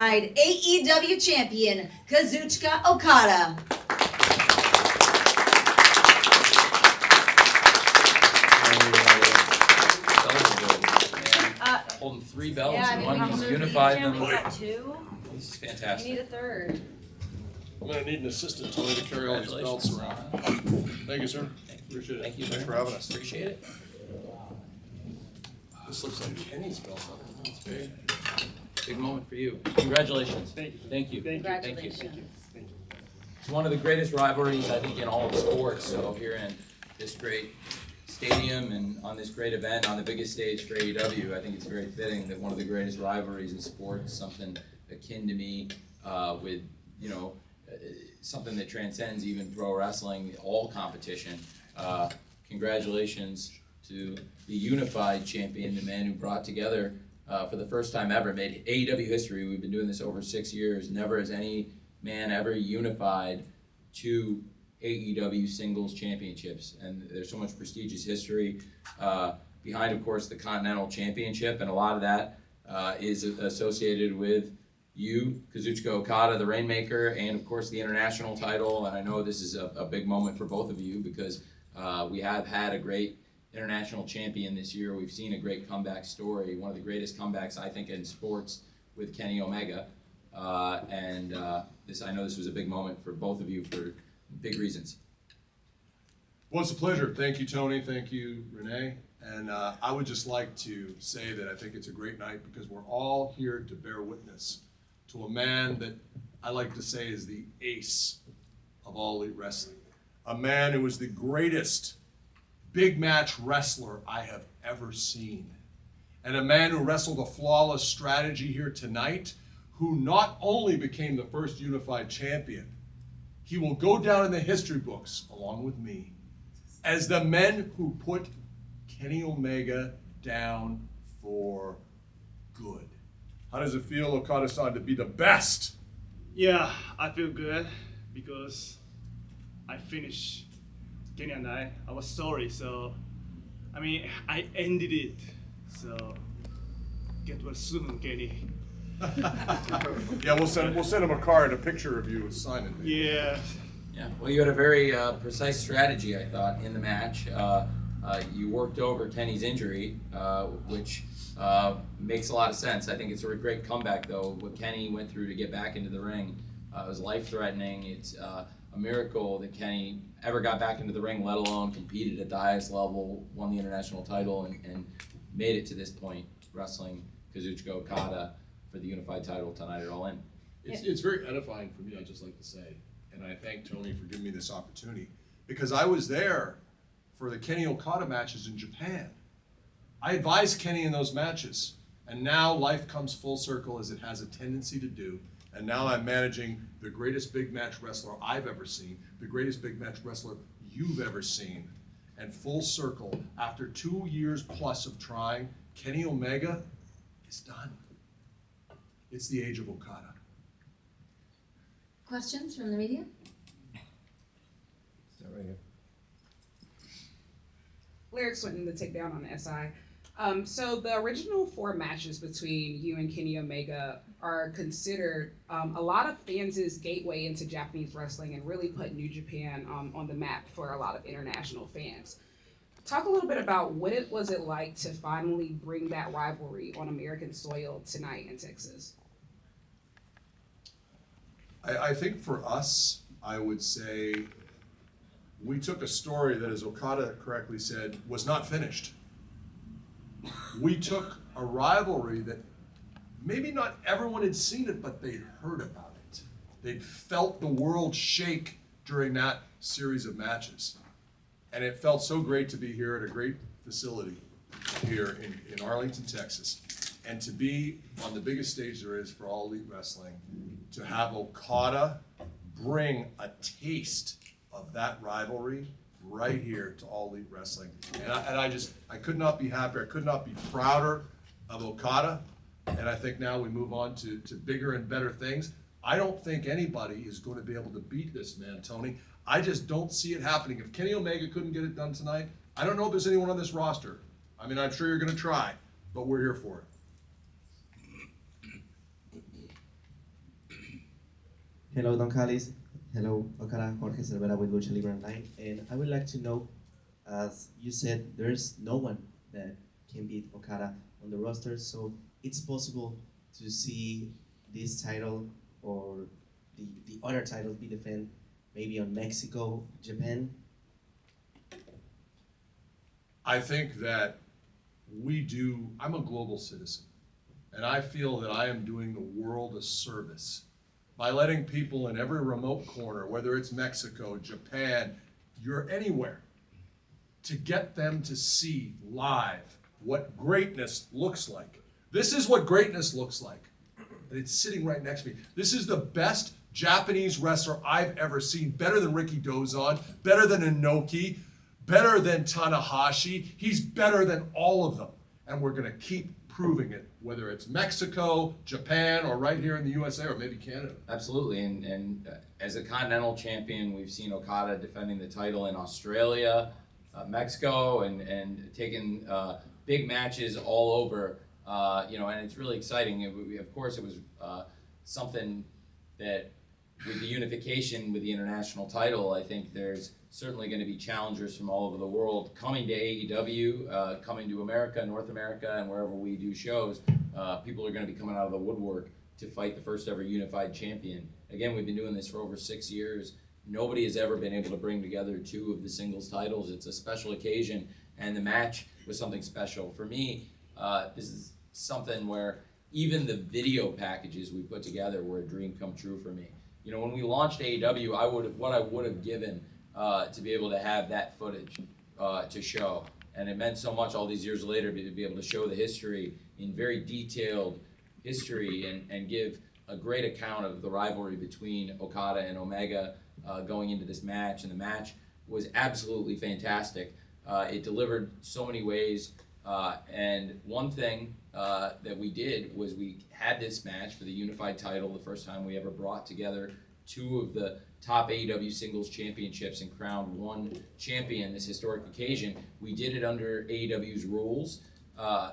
AEW champion Kazuchika Okada. Holding three belts Yeah, and I mean, one just how unified them. We got two. This is We fantastic. need a third. I'm gonna need an assistant, Tony, to carry all these belts around. Thank you, sir. Appreciate it. Thank you. Thanks for having us. Appreciate it. This looks like Kenny's belt. That's big. Big moment for you. Congratulations. Thank you. Thank you. Congratulations. Thank you. It's one of the greatest rivalries, I think, in all of sports. So here in this great stadium and on this great event, on the biggest stage for AEW, I think it's very fitting that one of the greatest rivalries in sports, something akin to me, with, something that transcends even pro wrestling, all competition. Congratulations to the unified champion, the man who brought together, for the first time ever, made AEW history. We've been doing this over 6 years. Never has any man ever unified two AEW singles championships. And there's so much prestigious history behind, of course, the Continental Championship. And a lot of that is associated with you, Kazuchika Okada, the Rainmaker, and of course the international title. And I know this is a big moment for both of you because we have had a great international champion this year. We've seen a great comeback story, one of the greatest comebacks I think in sports with Kenny Omega. I know this was a big moment for both of you for big reasons. Well, it's a pleasure. Thank you, Tony. Thank you, Renee. And I would just like to say that I think it's a great night because we're all here to bear witness to a man that I like to say is the ace of all elite wrestling. A man who is the greatest big match wrestler I have ever seen. And a man who wrestled a flawless strategy here tonight, who not only became the first unified champion, he will go down in the history books, along with me, as the men who put Kenny Omega down for good. How does it feel, Okada-san, to be the best? Yeah, I feel good because I finished Kenny and I was sorry, so I ended it. So get well soon, Kenny. Yeah, we'll send him a card, a picture of you signing it. Yeah. Yeah, well, you had a very precise strategy, I thought, in the match. You worked over Kenny's injury, which makes a lot of sense. I think it's a great comeback, though. What Kenny went through to get back into the ring was life-threatening. It's a miracle that Kenny ever got back into the ring, let alone competed at the highest level, won the international title, and made it to this point, wrestling Kazuchika Okada for the unified title tonight at All In. It's very edifying for me, I'd just like to say. And I thank Tony for giving me this opportunity because I was there for the Kenny Okada matches in Japan. I advised Kenny in those matches, and now life comes full circle as it has a tendency to do. And now I'm managing the greatest big match wrestler I've ever seen, the greatest big match wrestler you've ever seen. And full circle, after 2 years plus of trying, Kenny Omega is done. It's the age of Okada. Questions from the media? Lyric Swinton, the takedown on the SI. So the original 4 matches between you and Kenny Omega are considered a lot of fans' gateway into Japanese wrestling and really put New Japan on the map for a lot of international fans. Talk a little bit about what it was like to finally bring that rivalry on American soil tonight in Texas. I think for us, I would say we took a story that, as Okada correctly said, was not finished. We took a rivalry that maybe not everyone had seen it, but they'd heard about it. They'd felt the world shake during that series of matches. And it felt so great to be here at a great facility here in Arlington, Texas, and to be on the biggest stage there is for all elite wrestling, to have Okada bring a taste of that rivalry right here to all elite wrestling. And I could not be happier, I could not be prouder of Okada, and I think now we move on to bigger and better things. I don't think anybody is going to be able to beat this man, Tony. I just don't see it happening. If Kenny Omega couldn't get it done tonight, I don't know if there's anyone on this roster. I mean, I'm sure you're going to try, but we're here for it. Hello, Don Callis. Hello, Okada, Jorge Cervera with Lucha Libre Online. And I would like to know, as you said, there's no one that can beat Okada on the roster, so it's possible to see this title or the other titles be defended maybe on Mexico, Japan. I think that I'm a global citizen, and I feel that I am doing the world a service by letting people in every remote corner, whether it's Mexico, Japan, you're anywhere, to get them to see live what greatness looks like. This is what greatness looks like. And it's sitting right next to me. This is the best Japanese wrestler I've ever seen, better than Ricky Dozan, better than Inoki, better than Tanahashi. He's better than all of them. And we're gonna keep proving it, whether it's Mexico, Japan, or right here in the USA, or maybe Canada. Absolutely, and as a Continental Champion, we've seen Okada defending the title in Australia, Mexico, and taking big matches all over, and it's really exciting. Of course, it was something that, with the unification with the international title, I think there's certainly going to be challengers from all over the world coming to AEW, coming to America, North America, and wherever we do shows. People are going to be coming out of the woodwork to fight the first ever unified champion. Again, we've been doing this for over 6 years. Nobody has ever been able to bring together two of the singles titles. It's a special occasion, and the match was something special. For me, this is something where even the video packages we put together were a dream come true for me. You know, when we launched AEW, I would have given to be able to have that footage to show. And it meant so much all these years later to be able to show the history in very detailed history and give a great account of the rivalry between Okada and Omega going into this match. And the match was absolutely fantastic. It delivered so many ways. And one thing that we did was we had this match for the unified title, the first time we ever brought together two of the top AEW singles championships and crowned one champion this historic occasion. We did it under AEW's rules.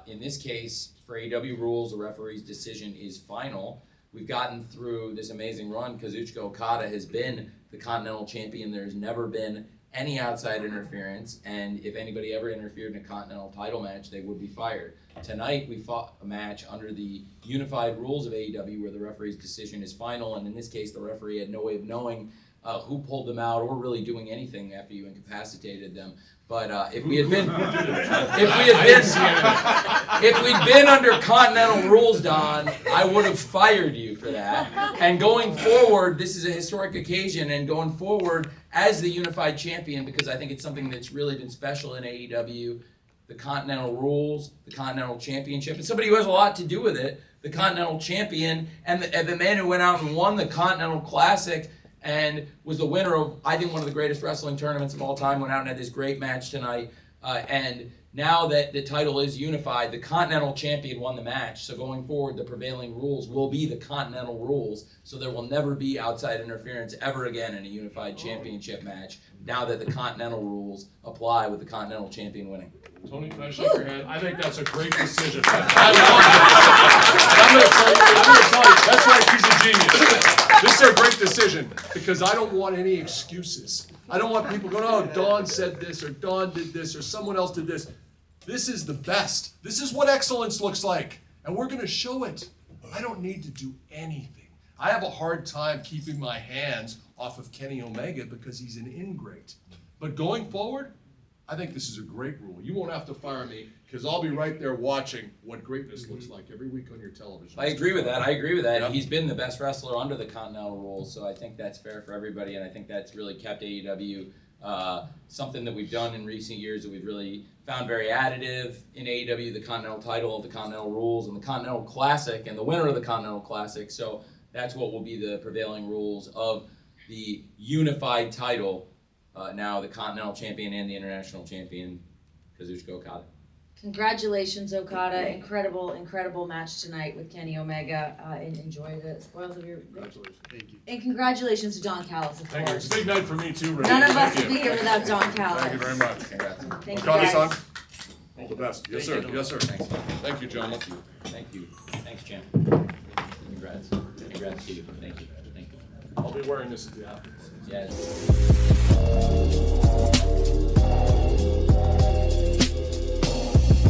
In this case, for AEW rules, the referee's decision is final. We've gotten through this amazing run. Kazuchika Okada has been the Continental Champion. There's never been any outside interference, and if anybody ever interfered in a Continental title match, they would be fired. Tonight, we fought a match under the unified rules of AEW where the referee's decision is final, and in this case, the referee had no way of knowing who pulled them out or really doing anything after you incapacitated them. But if we'd been under Continental rules, Don, I would have fired you for that. And going forward, this is a historic occasion, and going forward as the unified champion, because I think it's something that's really been special in AEW, the Continental rules, the Continental Championship, and somebody who has a lot to do with it, the Continental Champion, and the man who went out and won the Continental Classic and was the winner of, I think, one of the greatest wrestling tournaments of all time, went out and had this great match tonight. And now that the title is unified, the Continental Champion won the match. So going forward, the prevailing rules will be the Continental rules. So there will never be outside interference ever again in a unified championship match, now that the Continental rules apply with the Continental Champion winning. Tony, can I shake your hand? I think that's a great decision. I love it. I'm gonna tell you, that's right, he's a genius. This is a great decision, because I don't want any excuses. I don't want people going, oh, Dawn said this, or Dawn did this, or someone else did this. This is the best. This is what excellence looks like, and we're gonna show it. I don't need to do anything. I have a hard time keeping my hands off of Kenny Omega because he's an ingrate. But going forward, I think this is a great rule. You won't have to fire me, because I'll be right there watching what greatness looks like every week on your television. I agree with that. Yep. He's been the best wrestler under the Continental rules, so I think that's fair for everybody, and I think that's really kept AEW something that we've done in recent years that we've really found very additive in AEW, the Continental title, the Continental rules, and the Continental Classic, and the winner of the Continental Classic. So that's what will be the prevailing rules of the unified title. Now the Continental Champion and the International Champion, Kazuchika Okada. Congratulations, Okada. Incredible match tonight with Kenny Omega. And enjoy the spoils of your Congratulations. Thank you. And congratulations to Don Callis, of Thank you. It's a course. big night for me too, Ray. None of us Thank would be you. here without Don Callis. Thank you very much. Congrats. Thank you, Okada-san, guys. all the best. Yes, Thank sir. you. Yes, sir. Thanks. Thank you, gentlemen. Thank you. Thanks, Jim. Congrats. Congrats to you. Thank you. Thank you. I'll be wearing this at the after party. Yes.